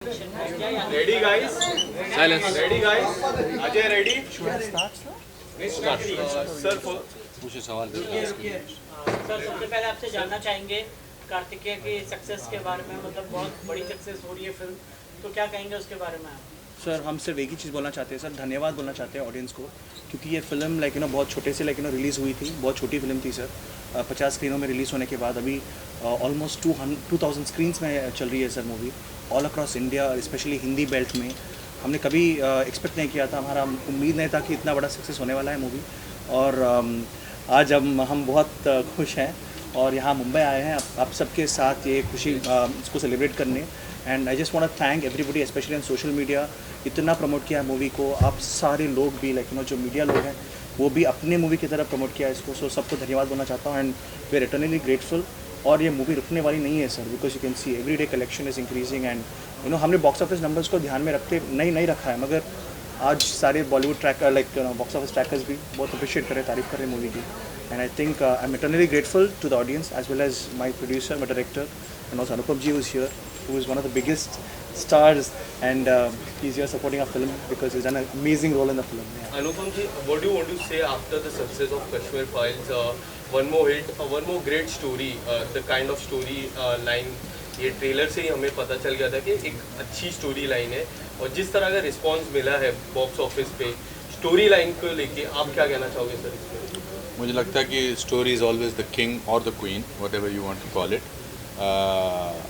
Ready guys? Silence. Ready guys? Ajay ready? Start. Sir for मुझे सवाल sir सबसे पहले आपसे जानना चाहेंगे कार्तिकेय की सक्सेस के बारे में, मतलब बहुत बड़ी सक्सेस हो रही है फिल्म, तो क्या कहेंगे उसके बारे में आप? सर हम सिर्फ एक ही चीज़ बोलना चाहते हैं सर, धन्यवाद बोलना चाहते हैं ऑडियंस को, क्योंकि ये फिल्म बहुत छोटे से रिलीज़ हुई थी, बहुत छोटी फिल्म थी सर। 50 स्क्रीनों में रिलीज़ होने के बाद अभी ऑलमोस्ट 2000 स्क्रीन्स में चल रही है sir movie, all across India, specially Hindi belt में। हमने कभी एक्सपेक्ट नहीं किया था, हमारा उम्मीद नहीं था कि इतना बड़ा सक्सेस होने वाला है मूवी। और आज हम बहुत खुश हैं और यहाँ मुंबई आए हैं आप सबके साथ ये खुशी इसको सेलिब्रेट करने। And I just want to thank everybody, specially on social media, इतना प्रमोट किया मूवी को। आप सारे लोग भी जो मीडिया लोग हैं वो भी अपने मूवी की तरह प्रमोट किया इसको। सो सबको धन्यवाद बोलना चाहता हूँ and we are eternally grateful. और ये मूवी रुकने वाली नहीं है sir, because you can see every day collection is increasing. And हमने बॉक्स ऑफिस नंबर्स को ध्यान में रखते नहीं रखा है, मगर आज सारे Bollywood tracker box office trackers भी बहुत अप्रिशिएट कर रहे हैं, तारीफ कर रहे हैं मूवी की। And I think I am eternally grateful to the audience as well as my producer, my director, and also Anupam ji was here, who is one of the biggest stars, and he's here supporting our film because he's done an amazing role in the film. Yeah. Anupam ji, what do you want to say after the success of Kashmir Files? One more hit, one more great story, the kind of story line, ये trailer से ही हमें पता चल गया था कि एक अच्छी स्टोरी लाइन है, और जिस तरह का रिस्पांस मिला है बॉक्स ऑफिस पे स्टोरी लाइन को लेके, आप क्या कहना चाहोगे सर इसमें? मुझे लगता है कि story is always the king और the queen, whatever you want to call it.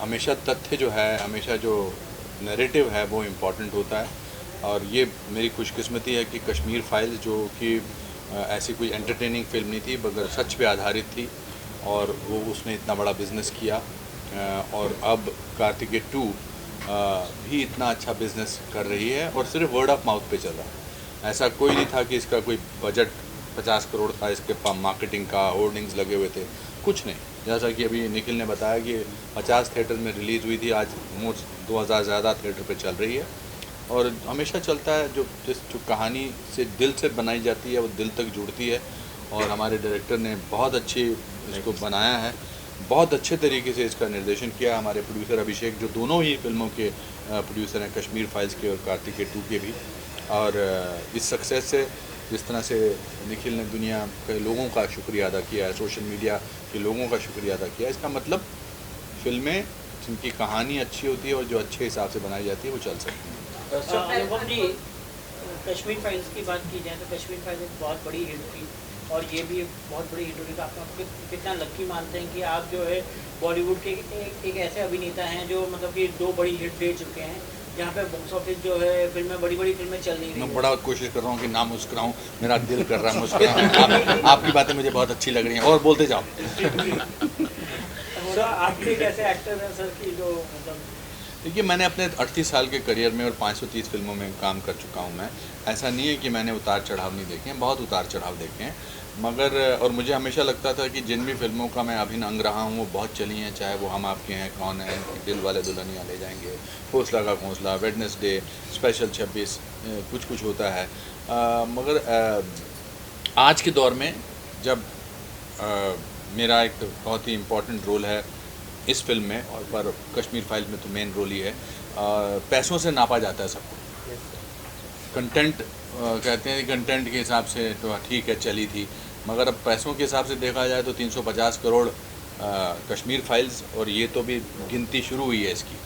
हमेशा तथ्य जो है, हमेशा जो नैरेटिव है वो इम्पॉर्टेंट होता है। और ये मेरी खुशकिस्मती है कि कश्मीर फाइल्स जो कि ऐसी कोई एंटरटेनिंग फिल्म नहीं थी, मगर सच पे आधारित थी, और वो उसने इतना बड़ा बिज़नेस किया। और अब कार्तिकेय 2 भी इतना अच्छा बिज़नेस कर रही है, और सिर्फ वर्ड ऑफ माउथ पे चल रहा है। ऐसा कोई नहीं था कि इसका कोई बजट 50 करोड़ था इसके मार्केटिंग का, होर्डिंग्स लगे हुए थे, कुछ नहीं। जैसा कि अभी निखिल ने बताया कि 50 थिएटर में रिलीज़ हुई थी, आज मोस्ट 2000 ज़्यादा थिएटर पे चल रही है। और हमेशा चलता है जो कहानी से दिल से बनाई जाती है वो दिल तक जुड़ती है। और हमारे डायरेक्टर ने बहुत अच्छी इसको बनाया है, बहुत अच्छे तरीके से इसका निर्देशन किया। हमारे प्रोड्यूसर अभिषेक, जो दोनों ही फिल्मों के प्रोड्यूसर हैं, कश्मीर फाइल्स के और कार्तिकेय 2 के भी। और इस सक्सेस से जिस तरह से निखिल ने दुनिया के लोगों का शुक्रिया अदा किया है, सोशल मीडिया के लोगों का शुक्रिया अदा किया है, इसका मतलब फिल्में जिनकी कहानी अच्छी होती है और जो अच्छे हिसाब से बनाई जाती है वो चल सकती हैं। अनुभव जी, कश्मीर फाइल्स की बात की जाए तो कश्मीर फाइल्स एक बहुत बड़ी हिट हुई, और ये भी बहुत बड़ी हिट हुई। तो आप कितना लक्की मानते हैं कि आप जो है बॉलीवुड के एक ऐसे अभिनेता हैं जो कि 2 बड़ी हिट दे चुके हैं, जहाँ पे बॉक्स ऑफिस जो है फिल्में, बड़ी फिल्में चल नहीं रही। मैं बड़ा कोशिश कर रहा हूँ कि ना मुस्कुराऊँ, मेरा दिल कर रहा है मुस्कुराऊँ। आपकी बातें मुझे बहुत अच्छी लग रही हैं, और बोलते जाओ। आप भी कैसे एक्टर हैं सर कि जो देखिए, मैंने अपने 38 साल के करियर में और 530 फिल्मों में काम कर चुका हूँ मैं। ऐसा नहीं है कि मैंने उतार चढ़ाव नहीं देखे हैं, बहुत उतार चढ़ाव देखे हैं। मगर और मुझे हमेशा लगता था कि जिन भी फिल्मों का मैं अभिन्न अंग रहा हूँ वो बहुत चली हैं, चाहे वो हम आपके हैं, कौन है, दिल वाले दुल्हनिया ले जाएंगे, हौसला का घोंसला, वेडनेसडे, स्पेशल 26, कुछ होता है। मगर आज के दौर में जब मेरा एक बहुत ही इम्पोर्टेंट रोल है इस फिल्म में, और पर कश्मीर फाइल्स में तो मेन रोल ही है। पैसों से नापा जाता है सबको। कंटेंट कहते हैं, कंटेंट के हिसाब से तो ठीक है चली थी, मगर अब पैसों के हिसाब से देखा जाए तो 350 करोड़ कश्मीर फाइल्स, और ये तो भी गिनती शुरू हुई है इसकी।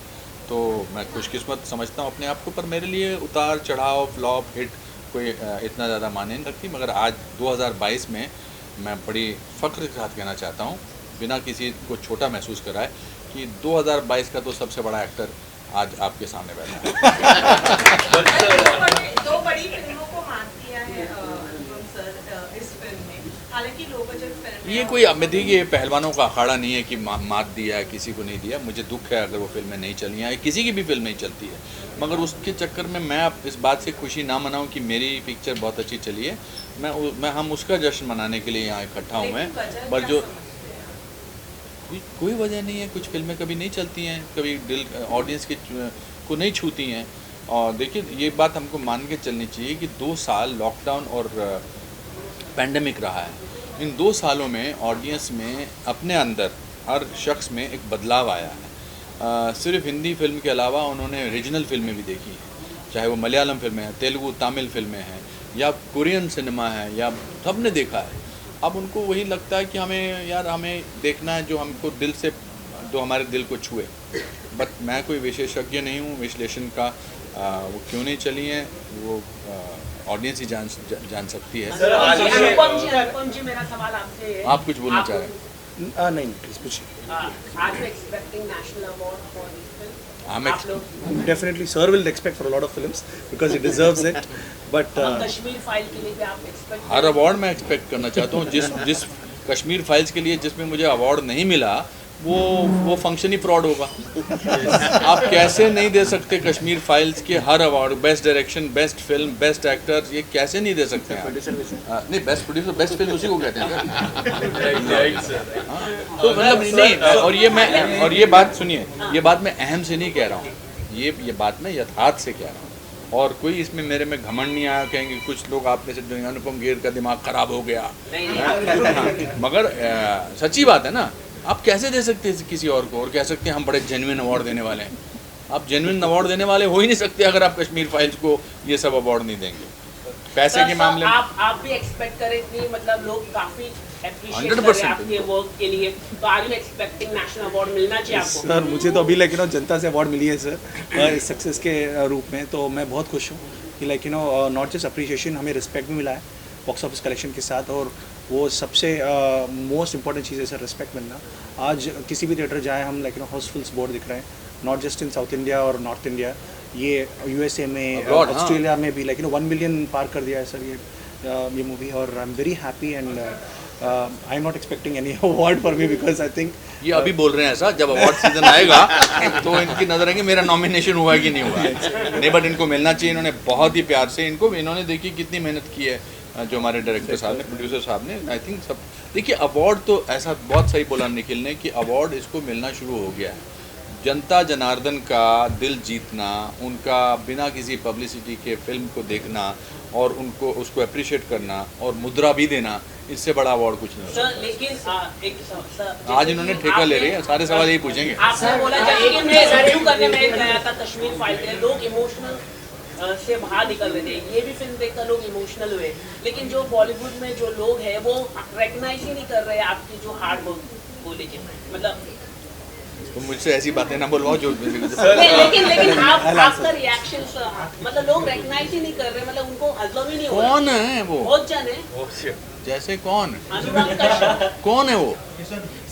तो मैं खुशकिस्मत समझता हूँ अपने आप को, पर मेरे लिए उतार चढ़ाव, फ्लॉप, हिट कोई इतना ज़्यादा मायने नहीं रखती। मगर आज 2022 में मैं बड़ी फ़ख्र के साथ कहना चाहता हूँ, बिना किसी को छोटा महसूस कराए, कि 2022 का तो सबसे बड़ा एक्टर आज आपके सामने बैठा है। दो बड़ी फिल्मों को मात दिया है सर इस फिल्म में, हालांकि लो बजट फिल्म ये कोई, अब देखिए, पहलवानों का अखाड़ा नहीं है कि मात दिया है, किसी को नहीं दिया। मुझे दुख है अगर वो फिल्में नहीं चली हैं, किसी की भी फिल्म नहीं चलती है, मगर उसके चक्कर में मैं अब इस बात से खुशी ना मनाऊं कि मेरी पिक्चर बहुत अच्छी चली है। हम उसका जश्न मनाने के लिए यहाँ इकट्ठा हुए हैं। पर जो कोई वजह नहीं है, कुछ फिल्में कभी नहीं चलती हैं, कभी दिल ऑडियंस को नहीं छूती हैं। और देखिए, ये बात हमको मान के चलनी चाहिए कि 2 साल लॉकडाउन और पैंडेमिक रहा है। इन 2 सालों में ऑडियंस में अपने अंदर हर शख्स में एक बदलाव आया है। सिर्फ हिंदी फिल्म के अलावा उन्होंने रीजनल फिल्में भी देखी हैं, चाहे वो मलयालम फिल्में हैं, तेलुगु तमिल फिल्में हैं या कोरियन सिनेमा है, या सबने देखा है। अब उनको वही लगता है कि हमें देखना है जो हमको दिल से, जो हमारे दिल को छुए। बट मैं कोई विशेषज्ञ नहीं हूँ विश्लेषण का, वो क्यों नहीं चली हैं वो ऑडियंस ही जान सकती है। अनुपम जी मेरा सवाल आपसे है, आप कुछ बोलना चाह रहे हैं? नहीं प्लीज पूछिए। Are you expecting national award for this film? आप लोग Definitely, sir will expect for a lot of films because he deserves it. But Kashmir file के लिए भी आप एक्सपेक्ट? हर अवार्ड मैं एक्सपेक्ट करना चाहता हूँ। जिस कश्मीर फाइल्स के लिए जिसमें मुझे अवार्ड नहीं मिला वो फंक्शन ही फ्रॉड होगा। आप कैसे नहीं दे सकते कश्मीर फाइल्स के हर award, best direction, best film, best actor, ये कैसे नहीं दे सकते हैं आप? नहीं, बेस्ट प्रोड्यूसर, बेस्ट फिल्म उसी को कहते हैं। तो मतलब नहीं, और ये बात सुनिए, ये बात मैं अहम से नहीं कह रहा हूँ, ये बात मैं यथार्थ से कह रहा हूँ। और कोई इसमें मेरे में घमंड नहीं आया, कहेंगे कुछ लोग आप में से अनुपम खेर का दिमाग खराब हो गया, मगर सच्ची बात है ना। आप कैसे दे सकते हैं किसी और को और कह सकते हैं हम बड़े जेन्युइन अवार्ड देने वाले हैं? आप जेन्युइन अवार्ड देने वाले हो ही नहीं सकते अगर आप कश्मीर फाइल्स को ये सब अवार्ड नहीं देंगे। पैसे के मामले में आप भी एक्सपेक्ट करें कि मतलब लोग काफी एप्रिशिएट 100% करें आपके वर्क के लिए, तो are you expecting national award मिलना चाहिए आपको? सर मुझे तो अभी जनता से अवार्ड मिली है सर इस सक्सेस के रूप में, तो मैं बहुत खुश हूँ कि नॉट जस्ट अप्रिशिएशन, हमें रिस्पेक्ट भी मिला है बॉक्स ऑफिस कलेक्शन के साथ, और वो सबसे मोस्ट इंपॉर्टेंट चीज़ है सर, रिस्पेक्ट मिलना। आज किसी भी थिएटर जाए हम हाउसफुल्स बोर्ड दिख रहे हैं, not just in south India और नॉर्थ इंडिया, ये यूएसए में, ऑस्ट्रेलिया में भी 1 मिलियन पार कर दिया है सर ये मूवी, और I am very happy and I am not expecting any award for me because I think ये अभी बोल रहे हैं ऐसा, जब अवार्ड सीजन आएगा तो इनकी नजर आएंगे मेरा नॉमिनेशन हुआ है कि नहीं हुआ है। नहीं, बट इनको मिलना चाहिए। इन्होंने बहुत ही प्यार से इन्होंने देखिए कितनी मेहनत की है, जो हमारे डायरेक्टर साहब ने, प्रोड्यूसर साहब ने, आई थिंक सब। देखिए अवार्ड तो ऐसा बहुत सही बोला निखिल ने कि अवार्ड इसको मिलना शुरू हो गया है। जनता जनार्दन का दिल जीतना, उनका बिना किसी पब्लिसिटी के फिल्म को देखना और उनको उसको अप्रिशिएट करना और मुद्रा भी देना, इससे बड़ा अवार्ड कुछ नहीं। सर लेकिन आज इन्होंने ठेका ले रही है, सारे सवाल यही पूछेंगे। आपने बोला जैसे कि मैं रिव्यू करने में गया था कश्मीर फाइल के, लोग इमोशनल से बाहर निकल रहे थे, ये भी फिल्म देखकर लोग इमोशनल हुए, लेकिन जो बॉलीवुड में जो लोग हैं वो रिकग्नाइज ही नहीं कर रहे आपकी जो हार्ड वर्क को लेके, मतलब तो मुझसे ऐसी बातें ना बोलवाओ जो लेकिन आपका रिएक्शन मतलब लोग रिकग्नाइज ही नहीं कर रहे, मतलब उनको हजम ही नहीं हो रहा। कौन है वो? बहुत जन है जैसे कौन अनुराग कश्यप कौन है वो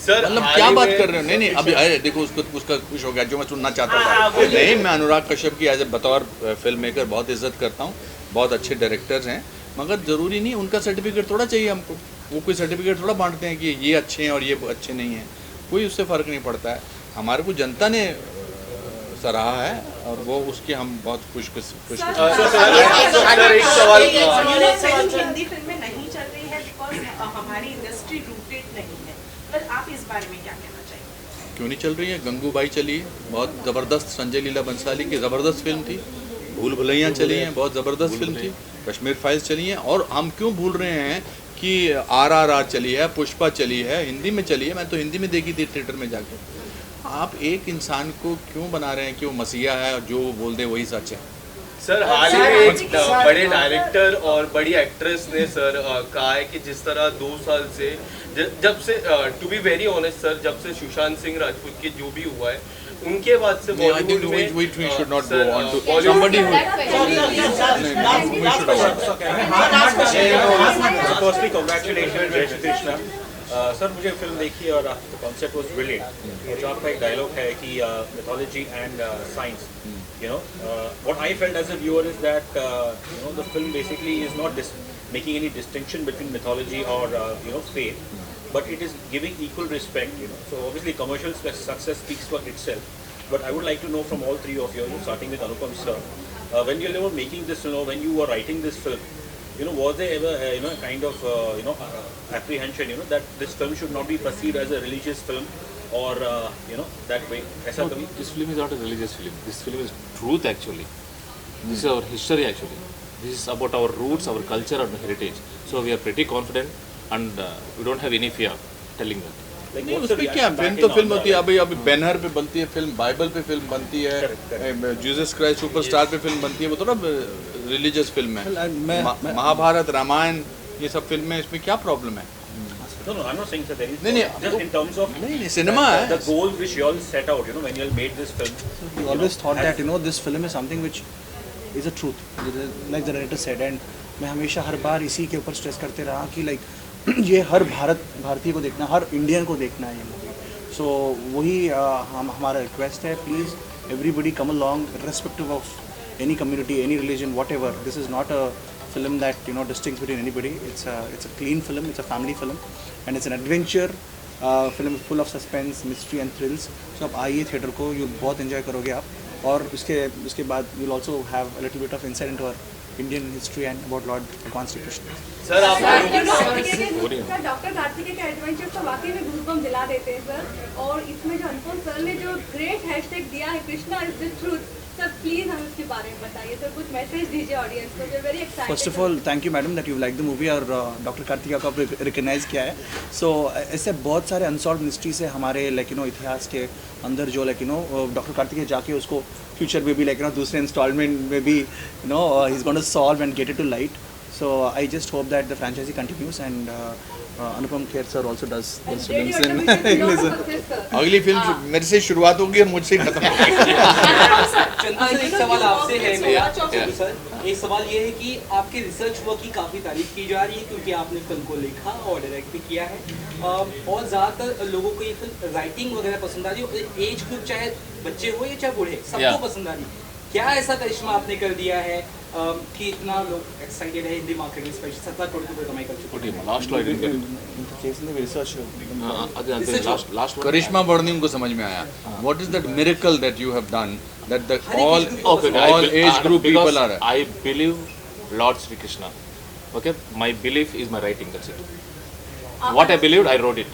सर? मतलब क्या बात कर रहे हो? नहीं अभी अरे देखो उसका खुश हो गया जो मैं सुनना चाहता था। नहीं, मैं अनुराग कश्यप की एज ए बतौर फिल्म मेकर बहुत इज्जत करता हूँ, बहुत अच्छे डायरेक्टर्स हैं, मगर ज़रूरी नहीं उनका सर्टिफिकेट थोड़ा चाहिए हमको। वो कोई सर्टिफिकेट थोड़ा बांटते हैं कि ये अच्छे हैं और ये अच्छे नहीं हैं, कोई उससे फ़र्क नहीं पड़ता है। हमारे को जनता ने सराहा है और वो उसके हम बहुत खुश सर एक सवाल, हिंदी फिल्में नहीं चल रही है बिकॉज हमारी इंडस्ट्री रूटेड नहीं है, पर आप इस बारे में क्या कहना चाहिए? क्यों नहीं चल रही है? गंगूबाई चली है, बहुत ज़बरदस्त, संजय लीला बंसाली की ज़बरदस्त फिल्म थी। भूल भुलैया चली हैं, बहुत ज़बरदस्त फिल्म थी। कश्मीर फाइल्स चली हैं, और हम क्यों भूल रहे हैं कि RRR चली है, पुष्पा चली है, हिंदी में चली है। मैं तो हिंदी में देखी थी थिएटर में जाके। आप एक इंसान को क्यों बना रहे हैं कि वो मसीहा है और जो वो बोल दे वही सच है? सर हाल ही में एक बड़े डायरेक्टर और बड़ी एक्ट्रेस ने सर कहा है कि जिस तरह 2 साल से जब से to be very honest sir, जब से सुशांत सिंह राजपूत के जो भी हुआ है उनके बाद से बॉलीवुड में we should not go on to somebody who firstly congratulations जय श्री कृष्णा। सर मुझे फिल्म देखी और आपका कॉन्सेप्ट वाज ब्रिलियंट, और जो आपका एक डायलॉग है कि mythology and science, you know, what I felt as a viewer is that you know, the film basically is not making any distinction between mythology or you know, faith, but it is giving equal respect, you know. So obviously commercial success speaks for itself, but I would like to know from all three of you, starting with Anupam sir, when you were making this, you know, when you were writing this film, you know, was there ever you know, kind of you know, apprehension, you know, that this film should not be perceived as a religious film or you know, that way? No, this film is not a religious film. This film is truth actually. This is our history actually. This is about our roots, our culture and heritage. So we are pretty confident, and we don't have any fear telling that. Like, नहीं what's the उसमें क्या reaction film back तो in film Andhra? होती है, अभी banner पे बनती है फिल्म, बाइबल पे फिल्म बनती है, जीसस क्राइस्ट सुपरस्टार पे फिल्म बनती है, वो तो ना रिलीजियस फिल्म Well, है। महाभारत रामायण ये सब फिल्में, इसमें क्या प्रॉब्लम है? No, I'm not saying that there is. नहीं, Just in terms of नहीं सिनेमा है। the goal which you all set out, when you all made this film. We always thought that this film is something which is a truth, like the director said, and मैं हमेशा हर बार इसी के ऊपर stress करते रहा कि like ये हर भारतीय को देखना, हर इंडियन को देखना है ये मूवी। सो वही हमारा रिक्वेस्ट है, please everybody come along irrespective of any community, any religion, whatever. This is not a film that distincts between anybody. It's a clean film, it's a family film, and it's an adventure film full of suspense, mystery and thrills. So आप आइए theatre को, you बहुत enjoy करोगे आप, और उसके बाद you'll also have a little bit of insight into our Indian history and about Lord Bhagwan Sri Krishna. Sir आप सर डॉक्टर कार्तिकेय के एडवेंचर तो वाकई में गूज़बम्प दिला देते हैं सर, और इसमें जो अनुपम सर ने जो ग्रेट हैशटैग दिया है Krishna is the truth, sir please हमें उसके बारे में बताइए सर, कुछ मैसेज दीजिए ऑडियंस को। We are very excited. First of all thank you madam that you like the movie, और डॉक्टर कार्तिकेय को आप रिकग्नाइज़ किया है। सो ऐसे बहुत सारे अनसॉल्व मिस्ट्रीज है हमारे इतिहास के अंदर, जो डॉक्टर कार्तिकेय जाके उसको फ्यूचर में भी दूसरे इंस्टॉलमेंट में भी he is going to solve and get it to light. So I just hope that the franchise continues and Anupam Kher sir also does this film. अगली फिल्म मेरे से शुरुआत होगी और मुझसे ही खत्म होगी। चंदू सर, एक सवाल आपसे है मेरा। चंदू सर, एक सवाल ये है कि आपके रिसर्च वर्क की काफ़ी तारीफ की जा रही है, क्योंकि आपने फिल्म को लिखा और डायरेक्ट भी किया है, और ज़्यादातर लोगों को ये फिल्म राइटिंग वगैरह पसंद आ रही है, एज ग्रुप चाहे बच्चे हो या चाहे बूढ़े, सबको पसंद आ रही है। क्या ऐसा करिश्मा आपने कर दिया है कि इतना लोग एक्साइटेड है हिंदी मार्केट में, स्पेशली 17 करोड़ रुपए कमाई कर चुके हैं? लास्ट करिश्मा वर्णि उनको समझ में आया। What is that miracle that you have done that the all age group people are? I believe Lord Sri Krishna. Okay, my belief is my writing. That's it. What I believed, I wrote it,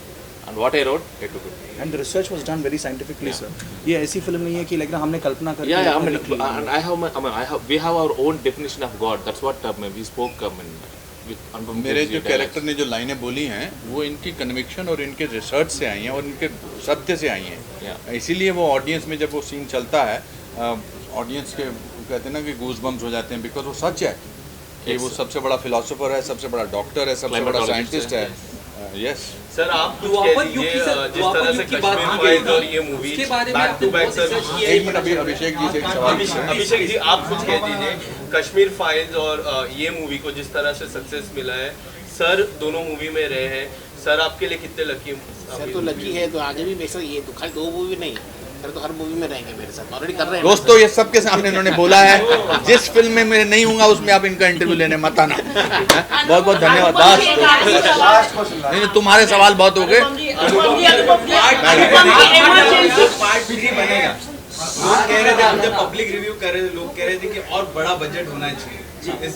and what I wrote, I took it. And the research was done very scientifically, sir. ये ऐसी film नहीं है कि हमने कल्पना कर Yeah, I mean, and we have our own definition of God. That's what we spoke. With Anupam मेरे Kher's जो dialogues. Character ने जो लाइनें बोली हैं वो इनकी कन्विक्शन और इनके रिसर्च से आई हैं और इनके सत्य से आई हैं। इसीलिए वो ऑडियंस में जब वो सीन चलता है, ऑडियंस के कहते हैं ना कि गूज बम्स हो जाते हैं, बिकॉज वो सच है कि वो सबसे बड़ा फिलोसोफर है, सबसे बड़ा डॉक्टर है, सबसे बड़ा साइंटिस्ट है। यस सर आप कुछ द्वापर कह युग की दीजिए, सर, जिस द्वापर तरह से युग की बात कश्मीर की गई फाइल्स और ये मूवी उसके बारे में बैक आपने टू बैक बहुत सर। रिसर्च किया है। एक मिनट अभिषेक जी से एक सवाल। अभिषेक जी आप कुछ कह दीजिए, कश्मीर फाइल्स और ये मूवी को जिस तरह से सक्सेस मिला है, सर दोनों मूवी में रहे हैं, सर आपके लिए कितने लकी? सर तो लकी है, तो आगे भी मेरे साथ ये तो खाली 2 मूवी नहीं, सर तो हर मूवी में रहेंगे मेरे साथ, ऑलरेडी कर रहे हैं। दोस्तों ये सबके सामने इन्होंने बोला है, जिस फिल्म में मैं नहीं हूँगा उसमें आप इनका इंटरव्यू लेने मत आना। बहुत बहुत धन्यवाद। नहीं तुम्हारे सवाल बहुत हो गए। लोग कह रहे थे, हम जब पब्लिक रिव्यू कर रहे थे, लोग कह रहे थे कि और बड़ा बजट होना चाहिए इस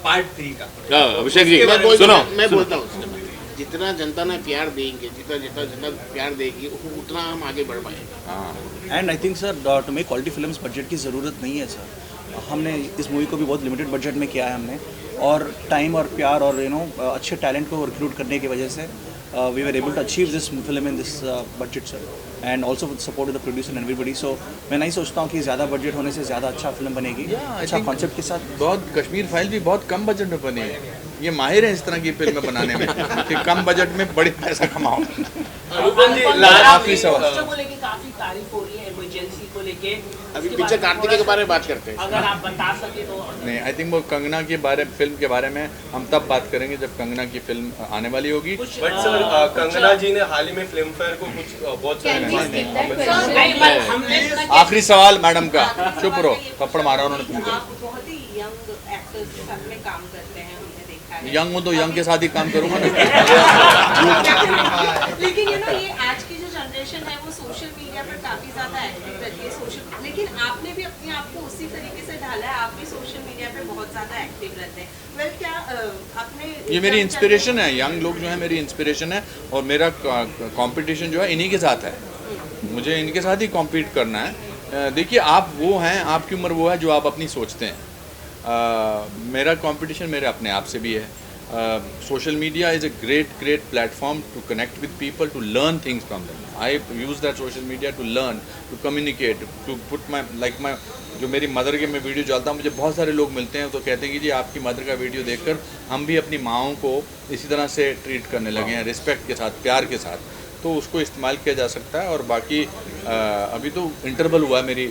पार्ट 3 का। अभिषेक जी सुनो, मैं बोलता हूँ, जितना जनता ने प्यार देंगे, जितना जनता प्यार देगी, उतना हम आगे बढ़ पाएंगे। And I think sir to make quality films budget की ज़रूरत नहीं है सर। हमने इस मूवी को भी बहुत लिमिटेड बजट में किया है हमने, और टाइम और प्यार और अच्छे टैलेंट को रिक्रूट करने की वजह से we were able to achieve this film in this budget sir, and also with the support of the producer and everybody. So मैं नहीं सोचता हूँ कि ज़्यादा बजट होने से ज़्यादा अच्छा फिल्म बनेगी, अच्छा कॉन्सेप्ट के साथ। बहुत कश्मीर फाइल भी बहुत कम बजट में बनी है, ये माहिर है इस तरह की फिल्म बनाने में कि कम बजट में बड़े पैसा कमाओ। आखिरी सवाल को लेके काफी तारीफ हो रही है, इमरजेंसी को लेके। अभी पिक्चर कार्तिकेय के बारे में बात करते हैं, अगर आप बता सके तो। नहीं, आई थिंक वो कंगना के फिल्म के बारे में हम तब बात करेंगे जब कंगना की फिल्म आने वाली होगी। बट सर कंगना जी ने हाल ही में फिल्म फेयर को कुछ बहुत सारे आखिरी सवाल मैडम का, चुप रहो, थप्पड़ मारा उन्होंने तुमको। आप बहुत ही यंग एक्टर्स के साथ में काम करते हैं, हमने देखा है। यंग हूँ तो यंग के साथ ही काम करूँगा ना। लेकिन ये आज की जो जनरेशन है वो सोशल मीडिया पर काफी ज्यादा एक्टिव रहती है, लेकिन आपने भी अपने आप को उसी तरीके से ढाला है, आप भी सोशल मीडिया पे बहुत ज्यादा एक्टिव रहते हैं। वेल क्या आपने ये मेरी इंस्पिरेशन है, यंग लोग जो है मेरी इंस्पिरेशन है, और मेरा कंपटीशन जो है इन्हीं के साथ है, मुझे इनके साथ ही कॉम्पीट करना है। देखिए आप वो हैं, आपकी उम्र वो है जो आप अपनी सोचते हैं। मेरा कंपटीशन मेरे अपने आप से भी है, social media is a great platform to connect with people, to learn things from them. I use that social media to learn, to communicate, to put my जो मेरी मदर के मैं वीडियो डालता हूँ, मुझे बहुत सारे लोग मिलते हैं तो कहते हैं कि जी आपकी मदर का वीडियो देखकर हम भी अपनी माँओं को इसी तरह से ट्रीट करने लगे हैं, रिस्पेक्ट के साथ, प्यार के साथ, तो उसको इस्तेमाल किया जा सकता है। और बाकी अभी तो इंटरवल हुआ है मेरी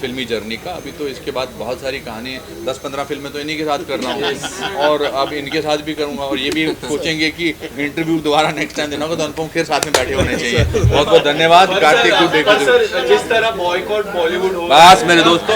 फिल्मी जर्नी का, अभी तो इसके बाद बहुत सारी कहानी 10-15 फिल्में तो इन्हीं के साथ कर रहा हूँ और अब इनके साथ भी करूँगा, और ये भी सोचेंगे कि इंटरव्यू दोबारा नेक्स्ट टाइम देना होगा तो अनुपम खेर साथ में बैठे होने चाहिए। बहुत बहुत धन्यवाद कार्तिक को देखो जिस तरह बॉयकॉट बॉलीवुड हो, बस मेरे दोस्तों।